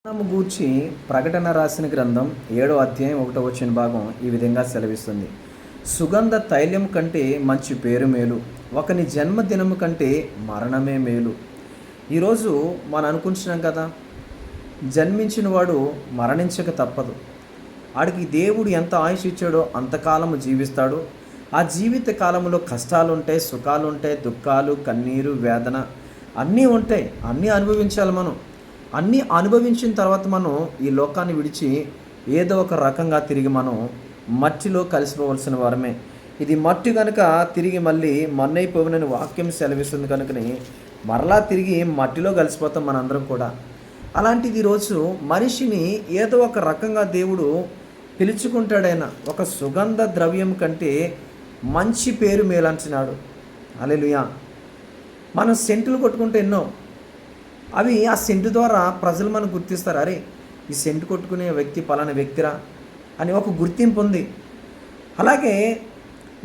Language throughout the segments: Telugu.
మనము గూర్చి ప్రకటన రాసిన గ్రంథం 7వ అధ్యాయం 1వ భాగం ఈ విధంగా సెలవిస్తుంది. సుగంధ తైలం కంటే మంచి పేరు మేలు, ఒకని జన్మదినము కంటే మరణమే మేలు. ఈరోజు మనం అనుకుంటున్నాం కదా, జన్మించిన వాడు మరణించక తప్పదు. ఆడికి దేవుడు ఎంత ఆయుష్ ఇచ్చాడో అంతకాలము జీవిస్తాడు. ఆ జీవిత కాలంలో కష్టాలు ఉంటాయి, సుఖాలు ఉంటాయి, దుఃఖాలు, కన్నీరు, వేదన అన్నీ ఉంటాయి. అన్నీ అనుభవించాలి. మనం అన్నీ అనుభవించిన తర్వాత మనం ఈ లోకాన్ని విడిచి ఏదో ఒక రకంగా తిరిగి మనం మట్టిలో కలిసిపోవలసిన వారమే. ఇది మట్టి కనుక తిరిగి మళ్ళీ మన్నైపోవునని వాక్యం సెలవిస్తుంది కనుకని మరలా తిరిగి మట్టిలో కలిసిపోతాం మనందరం కూడా. అలాంటిది ఈరోజు మనిషిని ఏదో ఒక రకంగా దేవుడు పిలుచుకుంటాడైనా ఒక సుగంధ ద్రవ్యం కంటే మంచి పేరు మేలంటున్నాడు. హల్లెలూయా. మనం సెంటులు కొట్టుకుంటే ఎన్నో, అవి ఆ సెంటు ద్వారా ప్రజలు మనం గుర్తిస్తారు. అరే, ఈ సెంటు కొట్టుకునే వ్యక్తి పలానా వ్యక్తిరా అని ఒక గుర్తింపు ఉంది. అలాగే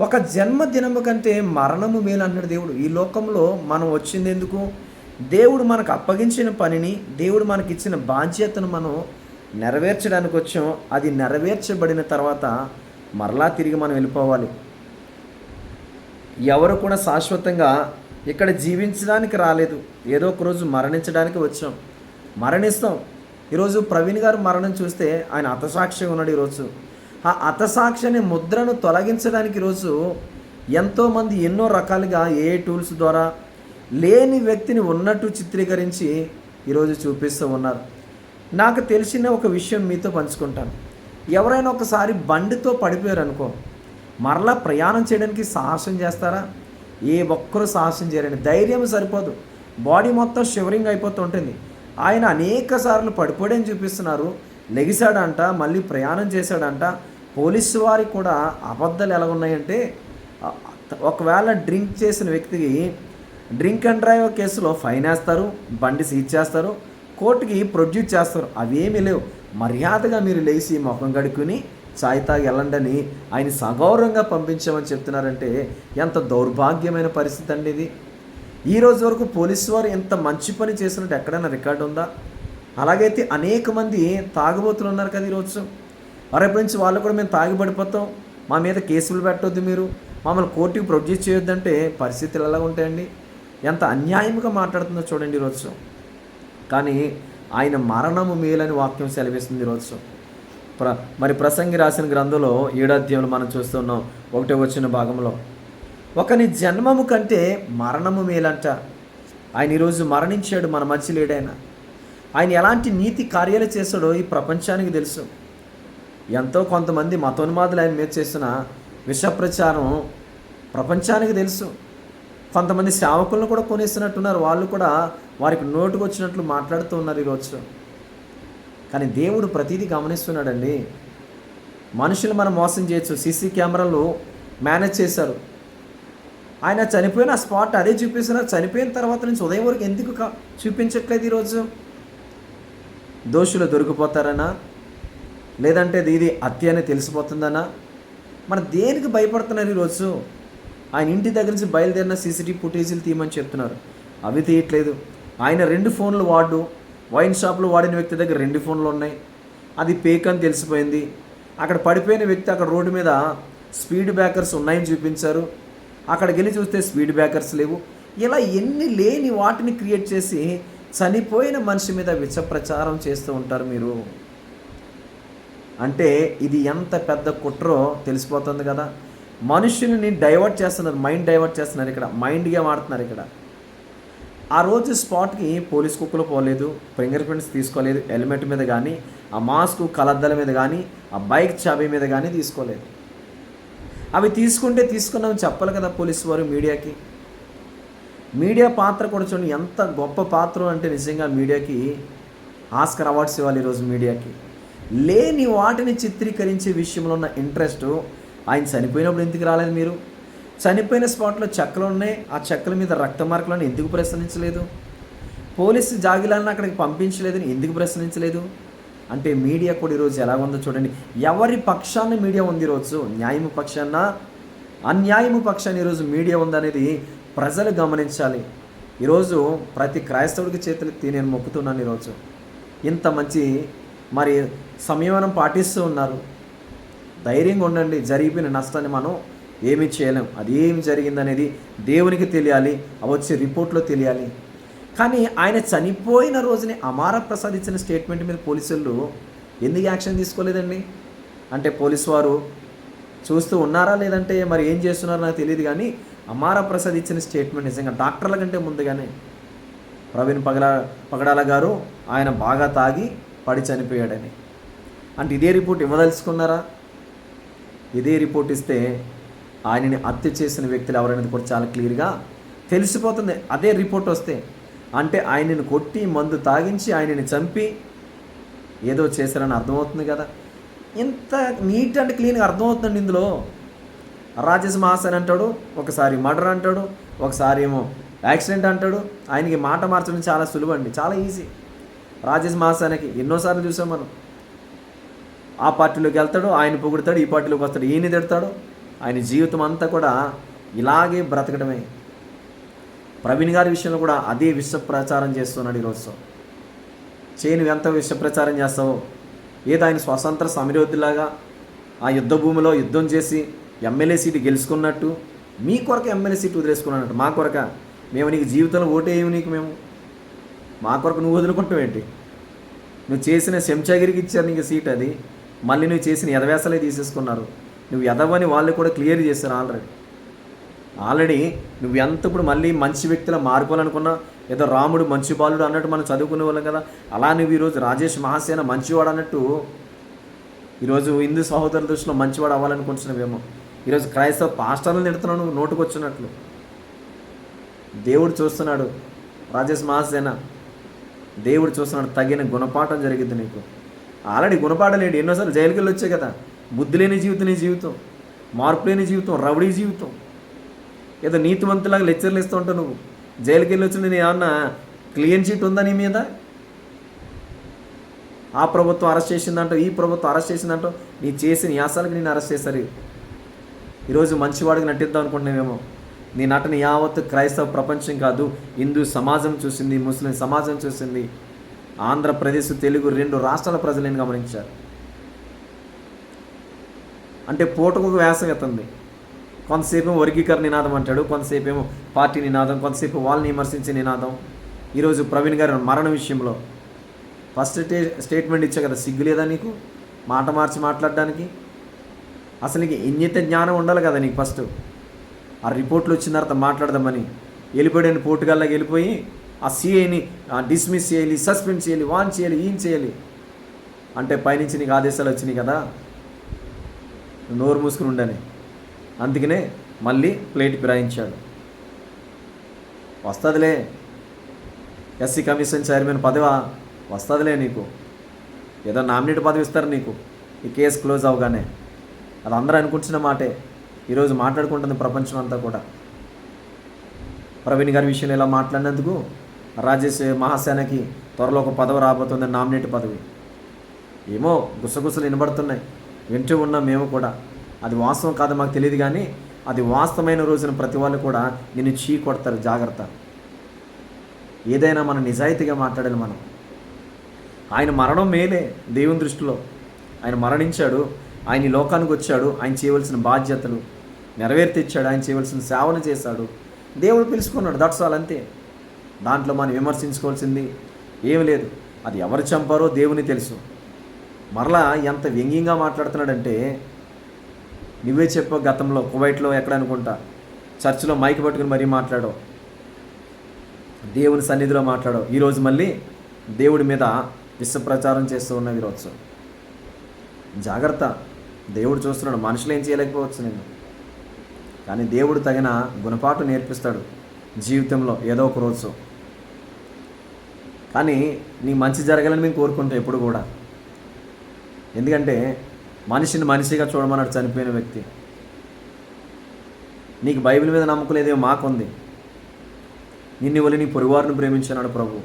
ఒక జన్మదినము కంటే మరణము మేలు అన్నాడు దేవుడు. ఈ లోకంలో మనం వచ్చింది ఎందుకు? దేవుడు మనకు అప్పగించిన పనిని, దేవుడు మనకి ఇచ్చిన బాధ్యతను మనం నెరవేర్చడానికి వచ్చాం. అది నెరవేర్చబడిన తర్వాత మరలా తిరిగి మనం వెళ్ళిపోవాలి. ఎవరు కూడా శాశ్వతంగా ఇక్కడ జీవించడానికి రాలేదు. ఏదో ఒక రోజు మరణించడానికి వచ్చాం, మరణిస్తాం. ఈరోజు ప్రవీణ్ గారు మరణం చూస్తే ఆయన హతసాక్షిగా ఉన్నాడు. ఈరోజు ఆ హతసాక్షిని ముద్రను తొలగించడానికి ఈరోజు ఎంతోమంది ఎన్నో రకాలుగా ఏ టూల్స్ ద్వారా లేని వ్యక్తిని ఉన్నట్టు చిత్రీకరించి ఈరోజు చూపిస్తూ ఉన్నారు. నాకు తెలిసిన ఒక విషయం మీతో పంచుకుంటాను. ఎవరైనా ఒకసారి బండితో పడిపోయారు అనుకో, మరలా ప్రయాణం చేయడానికి సాహసం చేస్తారా? ఏ ఒక్కరూ సాహసం చేయరండి. ధైర్యం సరిపోదు, బాడీ మొత్తం షివరింగ్ అయిపోతుంటుంది. ఆయన అనేక సార్లు పడిపోయాడని చూపిస్తున్నారు, లెగిశాడంట, మళ్ళీ ప్రయాణం చేశాడంట. పోలీసు వారికి కూడా అబద్ధాలు ఎలా ఉన్నాయంటే, ఒకవేళ డ్రింక్ చేసిన వ్యక్తికి డ్రింక్ అండ్ డ్రైవ్ కేసులో ఫైన్ వేస్తారు, బండి సీజ్ చేస్తారు, కోర్టుకి ప్రొడ్యూస్ చేస్తారు. అవేమీ లేవు. మర్యాదగా మీరు లేచి ముఖం కడుక్కుని చాయ్ తాగి వెళ్ళండి ఆయన సగౌరవంగా పంపించామని చెప్తున్నారంటే ఎంత దౌర్భాగ్యమైన పరిస్థితి అండి ఇది. ఈరోజు వరకు పోలీసు వారు ఎంత మంచి పని చేసినట్టు ఎక్కడైనా రికార్డు ఉందా? అలాగైతే అనేక మంది తాగుబోతులు ఉన్నారు కదా ఈరోజు. రేపు నుంచి వాళ్ళు కూడా మేము తాగి పడిపోతాం, మా మీద కేసులు పెట్టొద్దు, మీరు మమ్మల్ని కోర్టుకి ప్రొడ్యూస్ చేయొద్దంటే పరిస్థితులు ఎలా ఉంటాయండి? ఎంత అన్యాయంగా మాట్లాడుతుందో చూడండి ఈరోజు. కానీ ఆయన మరణము మేలని వాక్యం సెలవిస్తుంది ఈరోజు. మరి ప్రసంగి రాసిన గ్రంథంలో 7వ అధ్యాయంలో మనం చూస్తున్నాం 1వ భాగంలో, ఒకని జన్మము కంటే మరణము మేలంట. ఆయన ఈరోజు మరణించాడు, మన మధ్య లేడైనా. ఆయన ఎలాంటి నీతి కార్యాలు చేశాడో ఈ ప్రపంచానికి తెలుసు. ఎంతో కొంతమంది మతోన్మాదులు ఆయన మీద చేసిన విష ప్రచారం ప్రపంచానికి తెలుసు. కొంతమంది సేవకులను కూడా కొనేస్తున్నట్టున్నారు. వాళ్ళు కూడా వారికి నోటుకు వచ్చినట్లు మాట్లాడుతూ ఉన్నారు ఈరోజు. కానీ దేవుడు ప్రతిదీ గమనిస్తున్నాడండి. మనుషులు మనం మోసం చేయొచ్చు. సీసీ కెమెరాలు మేనేజ్ చేశారు. ఆయన చనిపోయిన ఆ స్పాట్ అదే చూపిస్తున్నారు. చనిపోయిన తర్వాత నుంచి ఉదయం వరకు ఎందుకు చూపించట్లేదు ఈరోజు? దోషులు దొరికిపోతారనా, లేదంటే ఇది హత్య అని తెలిసిపోతుందనా? మన దేనికి భయపడుతున్నారు ఈరోజు? ఆయన ఇంటి దగ్గర నుంచి బయలుదేరిన సీసీటీవీ ఫుటేజీలు తీయమని చెప్తున్నారు, అవి తీయట్లేదు. ఆయన 2 ఫోన్లు వాడు, వైన్ షాప్లో వాడిన వ్యక్తి దగ్గర 2 ఫోన్లు ఉన్నాయి, అది ఫేక్ అని తెలిసిపోయింది. అక్కడ పడిపోయిన వ్యక్తి అక్కడ రోడ్డు మీద స్పీడ్ బ్రేకర్స్ ఉన్నాయని చూపించారు, అక్కడికి వెళ్ళి చూస్తే స్పీడ్ బ్రేకర్స్ లేవు. ఇలా ఎన్ని లేని వాటిని క్రియేట్ చేసి చనిపోయిన మనిషి మీద విష ప్రచారం చేస్తూ ఉంటారు మీరు. అంటే ఇది ఎంత పెద్ద కుట్రో తెలిసిపోతుంది కదా. మనుషుల్ని డైవర్ట్ చేస్తున్నారు, మైండ్ డైవర్ట్ చేస్తున్నారు. ఇక్కడ మైండ్గా వాడుతున్నారు. ఇక్కడ ఆ రోజు స్పాట్కి పోలీస్ కుక్కలు పోలేదు, ఫింగర్ ప్రింట్స్ తీసుకోలేదు, హెల్మెట్ మీద కానీ, ఆ మాస్క్ కలద్దల మీద కానీ, ఆ బైక్ చాబీ మీద కానీ తీసుకోలేదు. అవి తీసుకుంటే తీసుకున్నామని చెప్పాలి కదా పోలీసు వారు మీడియాకి. మీడియా పాత్ర కూడా చూడండి ఎంత గొప్ప పాత్ర అంటే, నిజంగా మీడియాకి ఆస్కర్ అవార్డ్స్ ఇవ్వాలి ఈరోజు మీడియాకి. లేని వాటిని చిత్రీకరించే విషయంలో ఉన్న ఇంట్రెస్ట్ ఆయన చనిపోయినప్పుడు ఎందుకు రాలేదు? మీరు చనిపోయిన స్పాట్లో చెక్కలు ఉన్నాయి, ఆ చెక్కల మీద రక్త మార్కులను ఎందుకు ప్రశ్నించలేదు? పోలీసు జాగిలాలను అక్కడికి పంపించలేదని ఎందుకు ప్రశ్నించలేదు? అంటే మీడియా కూడా ఈరోజు ఎలా ఉందో చూడండి. ఎవరి పక్షాన్ని మీడియా ఉంది ఈరోజు? న్యాయము పక్షాన, అన్యాయము పక్షాన్ని ఈరోజు మీడియా ఉందనేది ప్రజలు గమనించాలి. ఈరోజు ప్రతి క్రైస్తవుడికి చేతులెత్తి నేను మొక్కుతున్నాను ఈరోజు. ఇంత మంచి మరి సంయమనం పాటిస్తూ ఉన్నారు. ధైర్యంగా ఉండండి. జరిగిపోయిన నష్టాన్ని మనం ఏమీ చేయలేం. అది ఏం జరిగిందనేది దేవునికి తెలియాలి, వచ్చే రిపోర్ట్లో తెలియాలి. కానీ ఆయన చనిపోయిన రోజునే అమార ప్రసాద్ ఇచ్చిన స్టేట్మెంట్ మీద పోలీసులు ఎందుకు యాక్షన్ తీసుకోలేదండి? అంటే పోలీసు వారు చూస్తూ ఉన్నారా లేదంటే మరి ఏం చేస్తున్నారో నాకు తెలియదు. కానీ అమార ప్రసాద్ ఇచ్చిన స్టేట్మెంట్ నిజంగా డాక్టర్ల కంటే ముందుగానే ప్రవీణ్ పగడాల గారు ఆయన బాగా తాగి పడి చనిపోయాడని, అంటే ఇదే రిపోర్ట్ ఇవ్వదలుచుకున్నారా? ఇదే రిపోర్ట్ ఇస్తే ఆయనని హత్య చేసిన వ్యక్తులు ఎవరనేది కూడా చాలా క్లియర్గా తెలిసిపోతుంది. అదే రిపోర్ట్ వస్తే అంటే ఆయనని కొట్టి మందు తాగించి ఆయనని చంపి ఏదో చేశారని అర్థమవుతుంది కదా. ఇంత నీట్ అండ్ క్లీన్గా అర్థమవుతుందండి. ఇందులో రాజేష్ మహాసేన్ అంటాడు, ఒకసారి మర్డర్ అంటాడు, ఒకసారి ఏమో యాక్సిడెంట్ అంటాడు. ఆయనకి మాట మార్చడం చాలా సులువు అండి, చాలా ఈజీ. రాజేష్ మహాసేనకి ఎన్నోసార్లు చూసాం మనం. ఆ పార్టీలోకి వెళ్తాడు, ఆయన పొగుడతాడు, ఈ పార్టీలోకి వస్తాడు, ఈయన తిడతాడు. ఆయన జీవితం అంతా కూడా ఇలాగే బ్రతకడమే. ప్రవీణ్ గారి విషయంలో కూడా అదే విష ప్రచారం చేస్తున్నాడు ఈరోజు. నువ్వు ఎంత విష ప్రచారం చేస్తావో, ఏదో ఆయన స్వతంత్ర సమరయోధులాగా ఆ యుద్ధ భూమిలో యుద్ధం చేసి ఎమ్మెల్యే సీటు గెలుచుకున్నట్టు, మీ కొరకు ఎమ్మెల్యే సీటు వదిలేసుకున్నట్టు. మా కొరక మేము నీకు జీవితంలో ఓటేయము, నీకు మేము మా కొరకు నువ్వు వదులుకుంటావు ఏంటి? నువ్వు చేసిన శంచాగిరికి ఇచ్చారు నీకు సీట్, అది మళ్ళీ నువ్వు చేసిన ఎదవేసలే తీసేసుకున్నారు. నువ్వు ఎదవని వాళ్ళు కూడా క్లియర్ చేశారు ఆల్రెడీ నువ్వు ఎంత ఇప్పుడు మళ్ళీ మంచి వ్యక్తిలో మారిపోవాలనుకున్నా, ఏదో రాముడు మంచి బాలుడు అన్నట్టు మనం చదువుకునే వాళ్ళం కదా. అలా నువ్వు ఈరోజు రాజేష్ మహాసేన మంచివాడు అన్నట్టు ఈరోజు హిందూ సహోదరుల దృష్టిలో మంచివాడు అవ్వాలనుకుంటున్నావేమో. ఈరోజు క్రైస్తవ పాస్టర్లను తిడుతున్నావు నువ్వు నోటుకొచ్చినట్లు. దేవుడు చూస్తున్నాడు రాజేష్ మహాసేన, దేవుడు చూస్తున్నాడు. తగిన గుణపాఠం జరిగింది నీకు. ఆల్రెడీ గుణపాఠం లేడు, ఎన్నోసార్లు జైలుకి వెళ్ళి వచ్చాయి కదా. బుద్ధి లేని జీవితం నీ జీవితం, మార్పు లేని జీవితం, రౌడీ జీవితం. ఏదో నీతివంతులాగా లెక్చర్లు ఇస్తూ ఉంటావు నువ్వు. జైలుకి వెళ్ళి వచ్చి నేను ఏమన్నా క్లీన్ చీట్ ఉందా నీ మీద? ఆ ప్రభుత్వం అరెస్ట్ చేసిందంటో, ఈ ప్రభుత్వం అరెస్ట్ చేసిందంటో, నీ చేసిన యాసాలకు నేను అరెస్ట్ చేశారు. ఈరోజు మంచివాడికి నటిద్దాం అనుకుంటున్నావేమో. నీ నటన యావత్తు క్రైస్తవ ప్రపంచం కాదు, హిందూ సమాజం చూసింది, ముస్లిం సమాజం చూసింది, ఆంధ్రప్రదేశ్, తెలుగు 2 రాష్ట్రాల ప్రజలను గమనించారు. అంటే పూటకు ఒక వ్యాసం ఎత్తుంది. కొంతసేపు వర్గీకరణ నినాదం అంటాడు, కొంతసేపు ఏమో పార్టీ నినాదం, కొంతసేపు వాళ్ళని విమర్శించే నినాదం. ఈరోజు ప్రవీణ్ గారి మరణ విషయంలో ఫస్ట్ స్టేట్మెంట్ ఇచ్చా కదా, సిగ్గు లేదా నీకు మాట మార్చి మాట్లాడడానికి? అసలు నీకు ఇంగిత జ్ఞానం ఉండాలి కదా నీకు. ఫస్ట్ ఆ రిపోర్ట్లు వచ్చిన తర్వాత మాట్లాడదామని వెళ్ళిపోయాడు. పోర్టుగాల్లోకి వెళ్ళిపోయి ఆ సిఐని డిస్మిస్ చేయాలి, సస్పెండ్ చేయాలి, వాన్ చేయాలి, ఈయన చేయాలి అంటే పైనుంచి నీకు ఆదేశాలు వచ్చినాయి కదా, నోరు మూసుకుని ఉండని. అందుకనే మళ్ళీ ప్లేట్ ఫిరాయించాడు. వస్తుందిలే, ఎస్సీ కమిషన్ చైర్మన్ పదవి వస్తుందిలే నీకు, ఏదో నామినేట్ పదవి ఇస్తారు నీకు ఈ కేసు క్లోజ్ అవగానే. అది అందరూ అనుకుంటున్న మాటే, ఈరోజు మాట్లాడుకుంటుంది ప్రపంచం అంతా కూడా. ప్రవీణ్ గారి విషయంలో ఇలా మాట్లాడినందుకు రాజేష్ మహాసేనకి త్వరలో ఒక పదవి రాబోతుంది, నామినేట్ పదవి. ఏమో గుసగుసలు వినబడుతున్నాయి, వింటూ ఉన్నాం మేము కూడా. అది వాస్తవం కాదు మాకు తెలియదు, కానీ అది వాస్తవమైన రోజున ప్రతి వాళ్ళు కూడా నిన్ను చీ కొడతారు. జాగ్రత్త. ఏదైనా మనం నిజాయితీగా మాట్లాడాలి మనం. ఆయన మరణం మేలే దేవుని దృష్టిలో. ఆయన మరణించాడు, ఆయన ఈ లోకానికి వచ్చాడు, ఆయన చేయవలసిన బాధ్యతలు నెరవేర్తిచ్చాడు, ఆయన చేయవలసిన సేవను చేశాడు, దేవుడు పిలుచుకున్నాడు. దట్స్ ఆల్, అంతే. దాంట్లో మనం విమర్శించుకోవాల్సింది ఏమి లేదు. అది ఎవరు చంపారో దేవుని తెలుసు. మరలా ఎంత వ్యంగ్యంగా మాట్లాడుతున్నాడంటే, నువ్వే చెప్పావు గతంలో కువైట్లో ఎక్కడ అనుకుంటా చర్చిలో మైక్ పట్టుకుని మరీ మాట్లాడావు, దేవుని సన్నిధిలో మాట్లాడావు. ఈరోజు మళ్ళీ దేవుడి మీద విషప్రచారం చేస్తూ ఉన్నావు ఈరోజు. జాగ్రత్త, దేవుడు చూస్తున్నాడు. మనుషులు ఏం చేయలేకపోవచ్చు నేను, కానీ దేవుడు తగిన గుణపాఠం నేర్పిస్తాడు జీవితంలో ఏదో ఒక రోజు. కానీ నీ మంచి జరగాలని మేము కోరుకుంటాం ఎప్పుడు కూడా. ఎందుకంటే మనిషిని మనిషిగా చూడమన్నాడు చనిపోయిన వ్యక్తి. నీకు బైబిల్ మీద నమ్మకం లేదేమో, మాకుంది. నిన్ను వల్ల నీ పొరుగువారిని ప్రేమించాడు ప్రభు.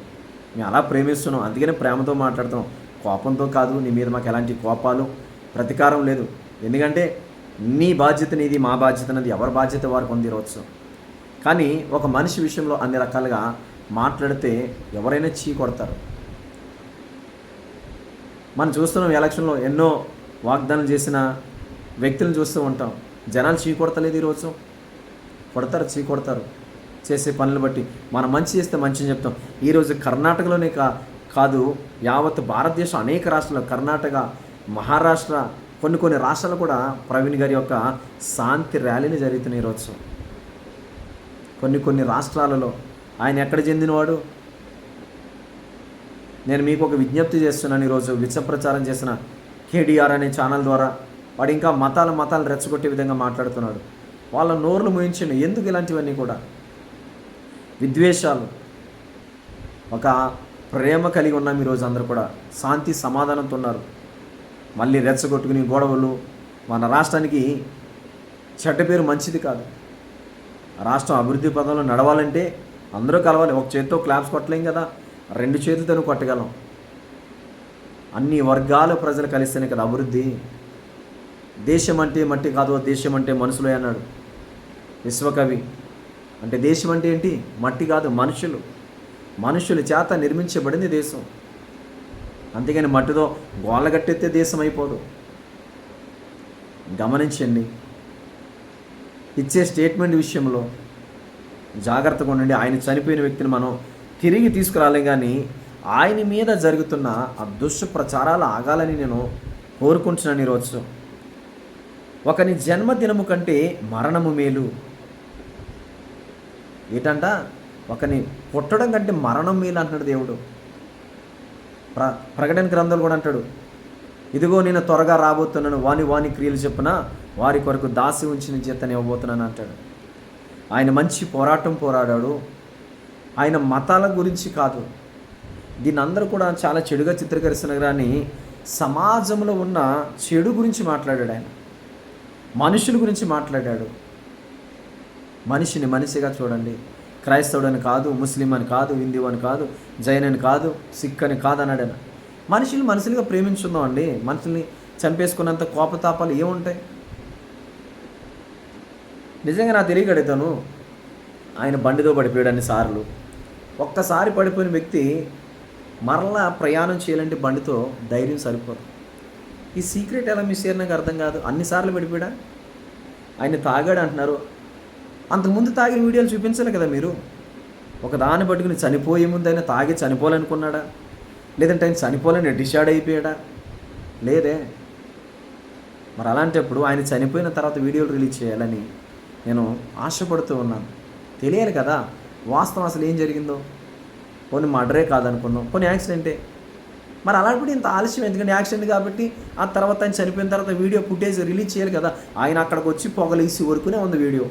మేము అలా ప్రేమిస్తున్నాం, అందుకనే ప్రేమతో మాట్లాడతాం, కోపంతో కాదు. నీ మీద మాకు ఎలాంటి కోపాలు, ప్రతీకారం లేదు. ఎందుకంటే నీ బాధ్యత నీది, మా బాధ్యత నాది, ఎవరి బాధ్యత వారికి ఉంది ఈరోజు. కానీ ఒక మనిషి విషయంలో అన్ని రకాలుగా మాట్లాడితే ఎవరైనా చీ కొడతారు. మనం చూస్తున్నాం ఎలక్షన్లో ఎన్నో వాగ్దానాలు చేసిన వ్యక్తులను చూస్తూ ఉంటాం. జనాలు చీకొడతలేదు ఈరోజు. కొడతారు, చీకొడతారు చేసే పనులు బట్టి. మనం మంచి చేస్తే మంచిని చెప్తాం. ఈరోజు కర్ణాటకలోనే కాదు, యావత్ భారతదేశం అనేక రాష్ట్రాలు, కర్ణాటక, మహారాష్ట్ర, కొన్ని రాష్ట్రాలు కూడా ప్రవీణ్ గారి యొక్క శాంతి ర్యాలీని జరుగుతున్నాయి ఈరోజు. కొన్ని రాష్ట్రాలలో ఆయన ఎక్కడ చెందినవాడు? నేను మీకు ఒక విజ్ఞప్తి చేస్తున్నాను. ఈరోజు విషప్రచారం చేసిన కేడిఆర్ అనే ఛానల్ ద్వారా వాడు ఇంకా మతాలు రెచ్చగొట్టే విధంగా మాట్లాడుతున్నాడు. వాళ్ళ నోర్లు ముయించండి. ఎందుకు ఇలాంటివన్నీ కూడా? విద్వేషాలు. ఒక ప్రేమ కలిగి ఉన్నాం ఈరోజు. అందరూ కూడా శాంతి సమాధానంతో ఉన్నారు. మళ్ళీ రెచ్చగొట్టుకుని గొడవలు. మన రాష్ట్రానికి చెడ్డ పేరు మంచిది కాదు. రాష్ట్రం అభివృద్ధి పదంలో నడవాలంటే అందరూ కలవాలి. ఒక చేతితో క్లాప్స్ కొట్టలేం కదా, 2 చేతులతో కొట్టగలం. అన్ని వర్గాల ప్రజలు కలిస్తేనే కదా అభివృద్ధి. దేశం అంటే మట్టి కాదు, దేశం అంటే మనుషులే అన్నాడు విశ్వకవి. అంటే దేశం అంటే ఏంటి? మట్టి కాదు, మనుషుల చేత నిర్మించబడింది దేశం. అంతేగాని మట్టితో గోళ్ళ గట్టెత్తే దేశం అయిపోదు. గమనించండి. ఇచ్చే స్టేట్మెంట్ విషయంలో జాగ్రత్తగా ఉండండి. ఆయన చనిపోయిన వ్యక్తిని మనం తిరిగి తీసుకురాలేం, కానీ ఆయన మీద జరుగుతున్న ఆ దుష్ప్రచారాలు ఆగాలని నేను కోరుకుంటున్నాను. ఈరోజు ఒకని జన్మదినము కంటే మరణము మేలు. ఏంటంట? ఒకని పుట్టడం కంటే మరణం మేలు అంటున్నాడు దేవుడు. ప్రకటన గ్రంథాలు కూడా అంటాడు, ఇదిగో నేను త్వరగా రాబోతున్నాను, వాని క్రియలు చెప్పున వారి కొరకు దాసి ఉంచిన జీతాన్ని ఇవ్వబోతున్నాను అంటాడు. ఆయన మంచి పోరాటం పోరాడాడు. ఆయన మతాల గురించి కాదు. దీన్ని అందరూ కూడా చాలా చెడుగా చిత్రీకరిస్తున్నారు, కానీ సమాజంలో ఉన్న చెడు గురించి మాట్లాడాడు. ఆయన మనుషుల గురించి మాట్లాడాడు. మనిషిని మనిషిగా చూడండి. క్రైస్తవుడని కాదు, ముస్లిం అని కాదు, హిందూ అని కాదు, జైన్ అని కాదు, సిక్ అని కాదు అన్నాడు ఆయన. మనుషులుగా ప్రేమించుందాం అండి. మనుషుల్ని చంపేసుకున్నంత కోపతాపాలు ఏముంటాయి? నిజంగా నాకు తెలియగలుగుతాను. ఆయన బండితో పడిపోయాడు అన్నిసార్లు. ఒక్కసారి పడిపోయిన వ్యక్తి మరలా ప్రయాణం చేయాలంటే బండితో ధైర్యం సరిపోదు. ఈ సీక్రెట్ ఎలా మిస్ అయ్యారు నాకు అర్థం కాదు. అన్నిసార్లు పడిపోయాడా? ఆయన తాగాడు అంటున్నారు. అంతకుముందు తాగిన వీడియోలు చూపించాలి కదా మీరు. ఒక దాన్ని పట్టుకుని చనిపోయే ముందు ఆయన తాగి చనిపోవాలనుకున్నాడా? లేదంటే ఆయన చనిపోవాలని డిసైడ్ అయిపోయాడా? లేదే. మరి అలాంటప్పుడు ఆయన చనిపోయిన తర్వాత వీడియోలు రిలీజ్ చేయాలని నేను ఆశపడుతూ ఉన్నాను. తెలియాలి కదా వాస్తవం అసలు ఏం జరిగిందో. కొన్ని మర్డరే కాదనుకున్నాం, కొన్ని యాక్సిడెంటే. మరి అలాంటి ఇంత ఆలస్యం ఎందుకంటే యాక్సిడెంట్ కాబట్టి ఆ తర్వాత ఆయన చనిపోయిన తర్వాత వీడియో ఫుటేజ్ రిలీజ్ చేయాలి కదా. ఆయన అక్కడికి వచ్చి పొగలేసి వరకునే ఉంది వీడియో.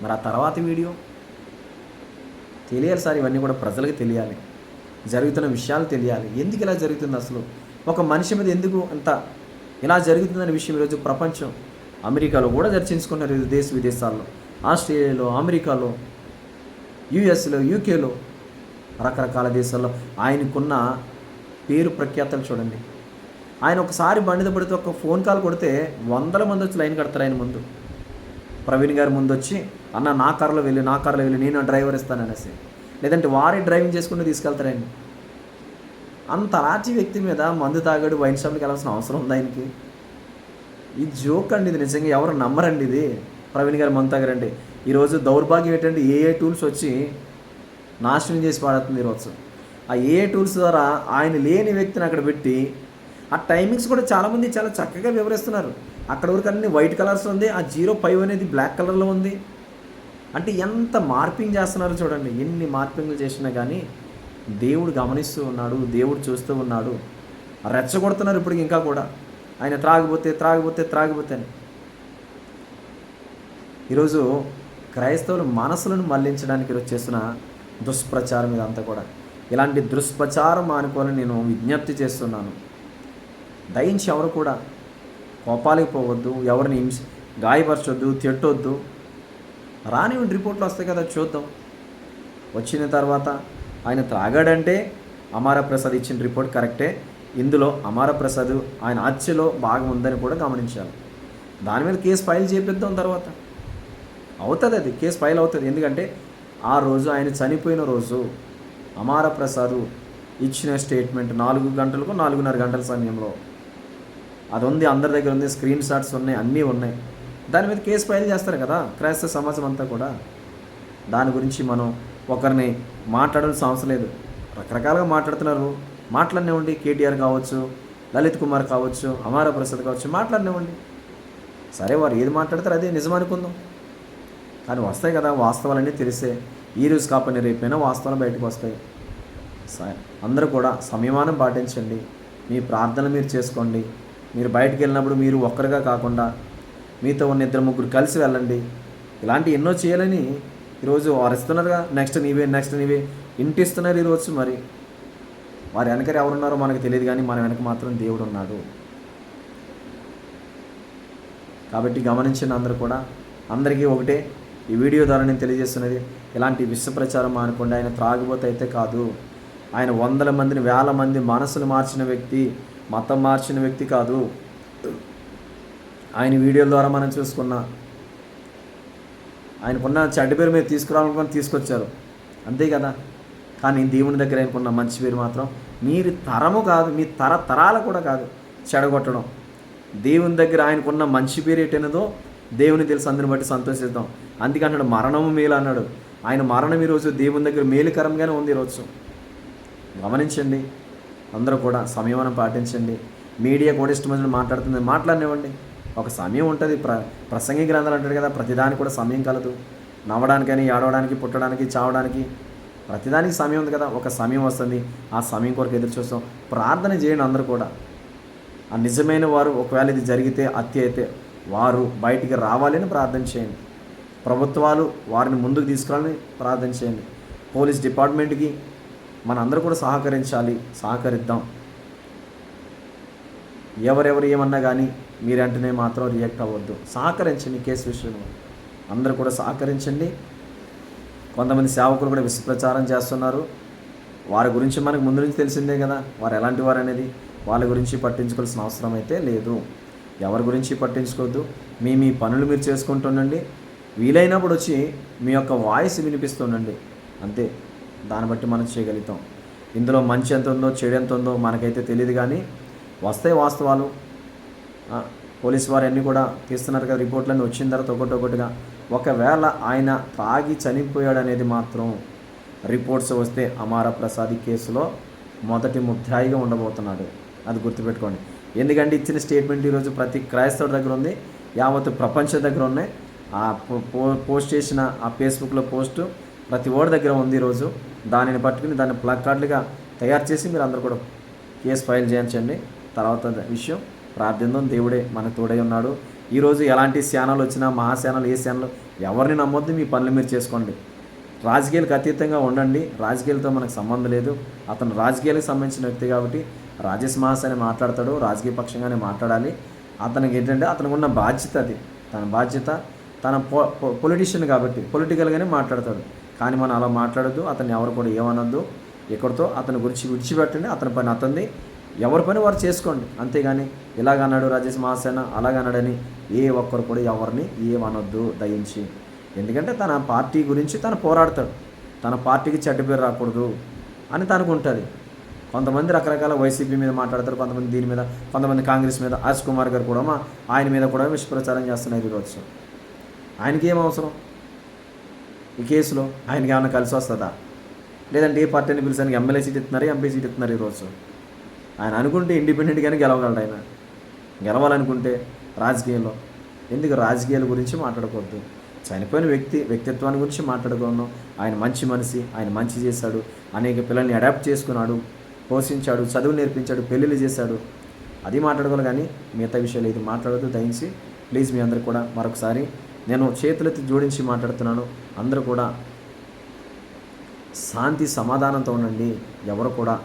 మరి ఆ తర్వాత వీడియో తెలియాలి సార్. ఇవన్నీ కూడా ప్రజలకు తెలియాలి. జరుగుతున్న విషయాలు తెలియాలి. ఎందుకు ఇలా జరుగుతుంది అసలు? ఒక మనిషి మీద ఎందుకు అంత ఇలా జరుగుతుందనే విషయం ఈరోజు ప్రపంచం అమెరికాలో కూడా చర్చించుకున్నారు. దేశ విదేశాల్లో, ఆస్ట్రేలియాలో, అమెరికాలో, యుఎస్లో, యూకేలో, రకరకాల దేశాల్లో ఆయనకున్న పేరు ప్రఖ్యాతలు చూడండి. ఆయన ఒకసారి బండితో పడితే ఒక ఫోన్ కాల్ కొడితే 100 మంది వచ్చి లైన్ కడతారు ఆయన ముందు. ప్రవీణ్ గారి ముందు వచ్చి, అన్న నా కార్లో వెళ్ళి నేను డ్రైవర్ ఇస్తాననేసి, లేదంటే వారే డ్రైవింగ్ చేసుకుంటూ తీసుకెళ్తారు ఆయన. అంత అలాంటి వ్యక్తి మీద మందు తాగాడు, వైన్ షాప్కి వెళ్ళాల్సిన అవసరం ఉంది ఆయనకి? ఇది జోక్ అండి. ఇది నిజంగా ఎవరు నమ్మరండి. ఇది ప్రవీణ్ గారు మందు తాగారండి. ఈరోజు దౌర్భాగ్యం ఏంటంటే ఏఏ టూల్స్ వచ్చి నాశనం చేసి పాడుతుంది ఈరోజు. ఆ ఏఏ టూల్స్ ద్వారా ఆయన లేని వ్యక్తిని అక్కడ పెట్టి, ఆ టైమింగ్స్ కూడా చాలామంది చాలా చక్కగా వివరిస్తున్నారు. అక్కడ వరకు అన్ని వైట్ కలర్స్ ఉంది, ఆ 05 అనేది బ్లాక్ కలర్లో ఉంది. అంటే ఎంత మార్పింగ్ చేస్తున్నారో చూడండి. ఎన్ని మార్పింగ్లు చేసినా కానీ దేవుడు గమనిస్తూ ఉన్నాడు, దేవుడు చూస్తూ ఉన్నాడు. రెచ్చగొడుతున్నారు ఇప్పుడు ఇంకా కూడా. ఆయన త్రాగిపోతే అని. ఈరోజు క్రైస్తవులు మనసులను మళ్లించడానికి ఈరోజు చేస్తున్న దుష్ప్రచారం ఇదంతా కూడా. ఇలాంటి దుష్ప్రచారం అనుకోవాలని నేను విజ్ఞప్తి చేస్తున్నాను. దయించి ఎవరు కూడా కోపాలకు పోవద్దు, ఎవరిని గాయపరచొద్దు, తిట్టొద్దు. రానివ్వండి, రిపోర్ట్లు వస్తాయి కదా, చూద్దాం. వచ్చిన తర్వాత ఆయన త్రాగాడంటే అమారా ప్రసాద్ ఇచ్చిన రిపోర్ట్ కరెక్టే. ఇందులో అమారా ప్రసాద్ ఆయన హత్యలో భాగం ఉందని కూడా గమనించాలి. దాని మీద కేసు ఫైల్ చేపిద్దాం. తర్వాత అవుతుంది, అది కేసు ఫైల్ అవుతుంది. ఎందుకంటే ఆ రోజు ఆయన చనిపోయిన రోజు అమారా ప్రసాద్ ఇచ్చిన స్టేట్మెంట్ 4 గంటలకు 4:30 గంటల సమయంలో అది ఉంది, అందరి దగ్గర ఉంది, స్క్రీన్ షాట్స్ ఉన్నాయి, అన్నీ ఉన్నాయి. దాని మీద కేసు ఫైల్ చేస్తారు కదా క్రైస్తవ సమాజం అంతా కూడా. దాని గురించి మనం ఒకరిని మాట్లాడాల్సిన అవసరం లేదు. రకరకాలుగా మాట్లాడుతున్నారు, మాట్లాడనివ్వండి. కేటీఆర్ కావచ్చు, లలిత్ కుమార్ కావచ్చు, అమారా ప్రసాద్ కావచ్చు, మాట్లాడనివ్వండి. సరే, వారు ఏది మాట్లాడతారు అదే నిజం అనుకుందాం. కానీ వస్తాయి కదా వాస్తవాలన్నీ తెలిసే. ఈ రోజు కాకపోయినా రేపైనా వాస్తవాలు బయటకు వస్తాయి. అందరూ కూడా సంయమానం పాటించండి. మీ ప్రార్థనలు మీరు చేసుకోండి. మీరు బయటికి వెళ్ళినప్పుడు మీరు ఒక్కరిగా కాకుండా మీతో ఉన్న 2-3 కలిసి వెళ్ళండి. ఇలాంటి ఎన్నో చేయాలని ఈరోజు వారు ఇస్తున్నారుగా. నెక్స్ట్ నీవే ఇంటిస్తున్నారు ఈరోజు. మరి వారి వెనక ఎవరున్నారో మనకు తెలియదు, కానీ మన వెనక మాత్రం దేవుడు ఉన్నాడు. కాబట్టి గమనించండి అందరూ కూడా. అందరికీ ఒకటే ఈ వీడియో ద్వారా నేను తెలియజేస్తున్నది, ఇలాంటి విష ప్రచారం అనుకోండి. ఆయన త్రాగిపోతే అయితే కాదు. ఆయన 100 మందిని 1000 మంది మనసులు మార్చిన వ్యక్తి, మతం మార్చిన వ్యక్తి కాదు. ఆయన వీడియోల ద్వారా మనం చూసుకున్న ఆయనకున్న చెడ్డ పేరు మీరు తీసుకురావాలనుకుని తీసుకొచ్చారు, అంతే కదా. కానీ దేవుని దగ్గర ఆయనకున్న మంచి పేరు మాత్రం మీరు తరము కాదు, మీ తరాలు కూడా కాదు చెడగొట్టడం. దేవుని దగ్గర ఆయనకున్న మంచి పేరు ఏంటనేదో దేవుని తెలుసు, అందరిని బట్టి సంతోషిద్దాం. అందుకే అన్నాడు మరణము మేలు అన్నాడు. ఆయన మరణం ఈరోజు దేవుని దగ్గర మేలుకరంగానే ఉంది ఈరోజు. గమనించండి అందరూ కూడా, సంయమనం పాటించండి. మీడియా కూడా ఇష్టమైన మాట్లాడుతుంది, మాట్లాడనివ్వండి. ఒక సమయం ఉంటుంది. ప్రసంగి గ్రంథాలు అంటాడు కదా, ప్రతిదానికి కూడా సమయం కలదు. నవ్వడానికని, ఏడవడానికి, పుట్టడానికి, చావడానికి ప్రతిదానికి సమయం ఉంది కదా. ఒక సమయం వస్తుంది, ఆ సమయం కొరకు ఎదురు చూస్తాం. ప్రార్థన చేయండి అందరూ కూడా. ఆ నిజమైన వారు ఒకవేళ ఇది జరిగితే హత్య అయితే వారు బయటికి రావాలని ప్రార్థన చేయండి. ప్రభుత్వాలు వారిని ముందుకు తీసుకురావాలని ప్రార్థన చేయండి. పోలీస్ డిపార్ట్మెంట్కి మన అందరూ కూడా సహకరిద్దాం. ఎవరెవరు ఏమన్నా కానీ మీరంటేనే మాత్రం రియాక్ట్ అవ్వద్దు. సహకరించండి కేసు విషయంలో. అందరూ కూడా సహకరించండి. కొంతమంది సేవకులు కూడా విషప్రచారం చేస్తున్నారు. వారి గురించి మనకు ముందు నుంచి తెలిసిందే కదా, వారు ఎలాంటి వారు అనేది. వాళ్ళ గురించి పట్టించుకోవాల్సిన అవసరం అయితే లేదు. ఎవరి గురించి పట్టించుకోవద్దు. మీ పనులు మీరు చేసుకుంటుండండి. వీలైనప్పుడు వచ్చి మీ యొక్క వాయిస్ వినిపిస్తుండండి, అంతే. దాన్ని బట్టి మనం చేయగలుగుతాం. ఇందులో మంచి ఎంత ఉందో చెడు ఎంత ఉందో మనకైతే తెలియదు, కానీ వస్తాయి వాస్తవాలు. పోలీసు వారు అన్నీ కూడా తీస్తున్నారు కదా, రిపోర్ట్లన్నీ వచ్చిన తర్వాత ఒకటొకటిగా. ఒకవేళ ఆయన తాగి చనిపోయాడు అనేది మాత్రం రిపోర్ట్స్ వస్తే అమారా ప్రసాద్ కేసులో మొదటి ముద్దాయిగా ఉండబోతున్నాడు. అది గుర్తుపెట్టుకోండి. ఎందుకంటే ఇచ్చిన స్టేట్మెంట్ ఈరోజు ప్రతి క్రైస్తవుడి దగ్గర ఉంది, యావత్ ప్రపంచం దగ్గర ఉన్నాయి. ఆ పోస్ట్ చేసిన ఆ ఫేస్బుక్లో పోస్టు ప్రతి ఓడి దగ్గర ఉంది ఈరోజు. దానిని పట్టుకుని దాన్ని ప్లకార్డులుగా తయారు చేసి మీరు అందరూ కూడా కేసు ఫైల్ చేయించండి. తర్వాత విషయం ప్రార్థిద్దాం. దేవుడే మనకు తోడై ఉన్నాడు. ఈరోజు ఎలాంటి ఛానల్ వచ్చినా, మహాశానాలు ఏ ఛానల్, ఎవరిని నమ్మొద్దు. మీ పనులు మీరు చేసుకోండి. రాజకీయాలకు అతీతంగా ఉండండి. రాజకీయాలతో మనకు సంబంధం లేదు. అతను రాజకీయాలకు సంబంధించిన వ్యక్తి కాబట్టి రాజేష్ మహాశాని మాట్లాడతాడు, రాజకీయ పక్షంగానే మాట్లాడాలి. అతనికి ఏంటంటే అతనికి ఉన్న బాధ్యత అది. తన బాధ్యత, తన పొలిటీషియన్ కాబట్టి పొలిటికల్గానే మాట్లాడతాడు. కానీ మనం అలా మాట్లాడద్దు. అతన్ని ఎవరు కూడా ఏమనొద్దు. ఎక్కడితో అతని గురించి విడిచిపెట్టండి. అతని పని అతనిది, ఎవరి పని వారు చేసుకోండి. అంతేగాని ఇలాగన్నాడు రాజేష్ మహాసేన, అలాగన్నాడని ఏ ఒక్కరు కూడా ఎవరిని ఏమనొద్దు దయించి. ఎందుకంటే తన పార్టీ గురించి తను పోరాడతాడు. తన పార్టీకి చెడ్డ పేరు రాకూడదు అని తనకు ఉంటుంది. కొంతమంది రకరకాల వైసీపీ మీద మాట్లాడతారు, కొంతమంది దీని మీద, కొంతమంది కాంగ్రెస్ మీద. హర్ష్ కుమార్ గారు కూడా ఆయన మీద కూడా విషప్రచారం చేస్తున్నారు ఈరోజు. ఆయనకి ఏం అవసరం ఈ కేసులో? ఆయనకి ఏమైనా కలిసి వస్తుందా? లేదంటే ఏ పార్టీని పిలిచానికి ఎమ్మెల్యే సీట్ ఇస్తున్నారు, ఎంపీ సీట్ ఇస్తున్నారు ఈరోజు. ఆయన అనుకుంటే ఇండిపెండెంట్గానే గెలవగలడు. ఆయన గెలవాలనుకుంటే రాజకీయాల్లో ఎందుకు రాజకీయాల గురించి మాట్లాడకూడదు. చనిపోయిన వ్యక్తిత్వాన్ని గురించి మాట్లాడుకున్నాం. ఆయన మంచి మనిషి, ఆయన మంచి చేశాడు, అనేక పిల్లల్ని అడాప్ట్ చేసుకున్నాడు, పోషించాడు, చదువు నేర్పించాడు, పెళ్ళిళ్ళు చేశాడు. అది మాట్లాడుకోవాలి, కానీ మిగతా విషయాలు ఇది మాట్లాడద్దు దయించి. ప్లీజ్ మీ అందరు కూడా మరొకసారి నేను చేతులెత్తి జోడించి మాట్లాడుతున్నాను. అందరూ కూడా శాంతి సమాధానంతో ఉండండి. ఎవరు కూడా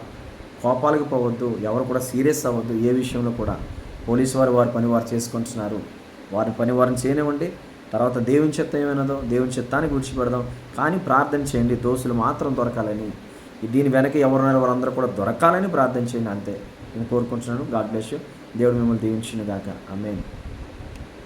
కోపాలకు పోవద్దు, ఎవరు కూడా సీరియస్ అవ్వద్దు. ఏ విషయంలో కూడా పోలీసు వారి పని వారు చేసుకుంటున్నారు. వారి పని వారిని చేయనివ్వండి. తర్వాత దేవుని చిత్తం ఏమైనదో దేవుని చిత్తానికి విడిచిపెడదాం. కానీ ప్రార్థన చేయండి, దోషులు మాత్రం దొరకాలని. దీని వెనక ఎవరున్నారో వారందరూ కూడా దొరకాలని ప్రార్థన చేయండి, అంతే నేను కోరుకుంటున్నాను. God bless you. దేవుడు మిమ్మల్ని దీవించును గాక. ఆమేన్.